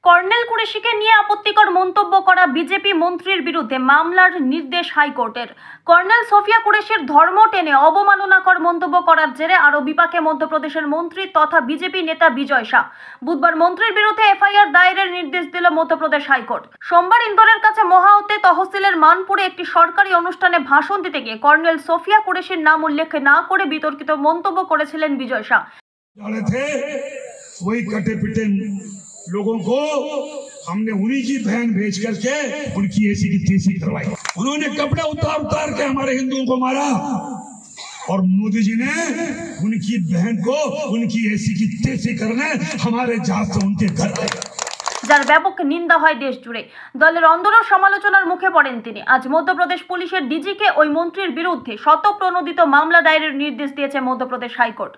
Colonel কুরেশিকে নিয়ে আপত্তিকর মন্তব্য করা বিজেপি মন্ত্রীর বিরুদ্ধে মামলার নির্দেশ হাইকোর্টের। কর্নেল সোফিয়া কুরেশির ধর্ম টেনে অবমাননাকর মন্তব্য করার জেরে আরও বিপাকে মধ্যপ্রদেশের মন্ত্রী তথা বিজেপি নেতা বিজয় শাহ। বুধবার মন্ত্রীর বিরুদ্ধে এফআইআর দায়েরের নির্দেশ দিল মধ্যপ্রদেশ হাইকোর্ট। সোমবার ইন্দোরের কাছে মহাওতে তহসিলের মানপুরে একটি সরকারি অনুষ্ঠানে ভাষণ দিতে গিয়ে কর্নেল সোফিয়া কুরেশির নাম উল্লেখ না করে বিতর্কিত মন্তব্য করেছিলেন বিজয় শাহ। लोगों को हमने उन्हीं की बहन भेज करके उनकी ऐसी की तैसी करवाई। उन्होंने कपड़े उतार के हमारे हिंदुओं को मारा और मोदी जी ने उनकी बहन को उनकी ऐसी की तैसी करने हमारे जहाज से उनके घर आए, যার ব্যাপক নিন্দা হয় দেশ জুড়ে। দলের অন্দরও সমালোচনার মুখে পড়েন তিনি। আজ মধ্যপ্রদেশ পুলিশের ডিজিকে ওই মন্ত্রীর বিরুদ্ধে শতপ্রণোদিত মামলা দায়েরের নির্দেশ দিয়েছে মধ্যপ্রদেশ হাইকোর্ট।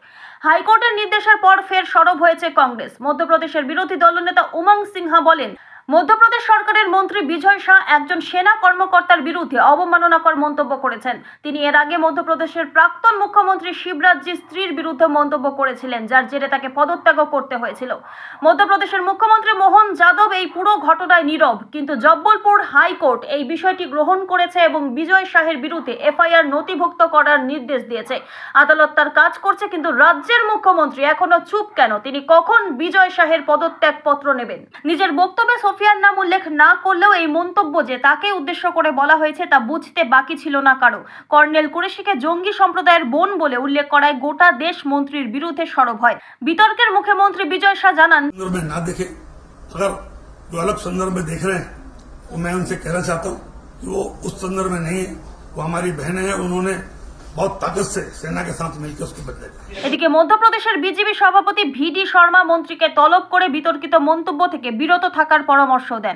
হাইকোর্টের নির্দেশের পর ফের সরব হয়েছে কংগ্রেস। মধ্যপ্রদেশের বিরোধী দলনেতা উমং সিনহা বলেন, মধ্যপ্রদেশ সরকারের মন্ত্রী বিজয় শাহ একজন সেনা কর্মকর্তার বিরুদ্ধে অবমাননাকর মন্তব্য করেছেন। তিনি এর আগে মধ্যপ্রদেশের প্রাক্তন মুখ্যমন্ত্রী শিবরাজজির স্ত্রীর বিরুদ্ধে মন্তব্য করেছিলেন, যার জেরে তাকে পদত্যাগও করতে হয়েছিল। মধ্যপ্রদেশের মুখ্যমন্ত্রী মোহন যাদব এই পুরো ঘটনায় নীরব, কিন্তু জব্বলপুর হাইকোর্ট এই বিষয়টি গ্রহণ করেছে এবং বিজয় শাহের বিরুদ্ধে এফআইআর নথিভুক্ত করার নির্দেশ দিয়েছে। আদালত তার কাজ করছে, কিন্তু রাজ্যের মুখ্যমন্ত্রী এখনো চুপ কেন? তিনি কখন বিজয় শাহের পদত্যাগ পত্র নেবেন? নিজের বক্তব্যে সোফিয়ার নাম উল্লেখ না করলেও এই মন্তব্য যে তাকে উদ্দেশ্য করে বলা হয়েছে তা বুঝতে বাকি ছিল না কারো। কর্নেল কুরেশিকে জঙ্গি সম্প্রদায়ের বোন বলে উল্লেখ করায় গোটা দেশ মন্ত্রীর বিরুদ্ধে সরব হয়। বিতর্কের মুখে মন্ত্রী বিজয় শাহ জানান, ना देखे, अगर जो अलग संदर्भ में देख रहे हैं तो मैं उनसे कहना चाहता हूँ कि वो उस संदर्भ में नहीं है। वो हमारी बहनें हैं, उन्होंने बहुत ताकत से सेना के साथ मिलकर उसको बदलेगा। এদিকে মধ্যপ্রদেশের বিজেপি সভাপতি ভিডি শর্মা মন্ত্রীকে তলব করে বিতর্কিত মন্তব্য থেকে বিরত থাকার পরামর্শ দেন।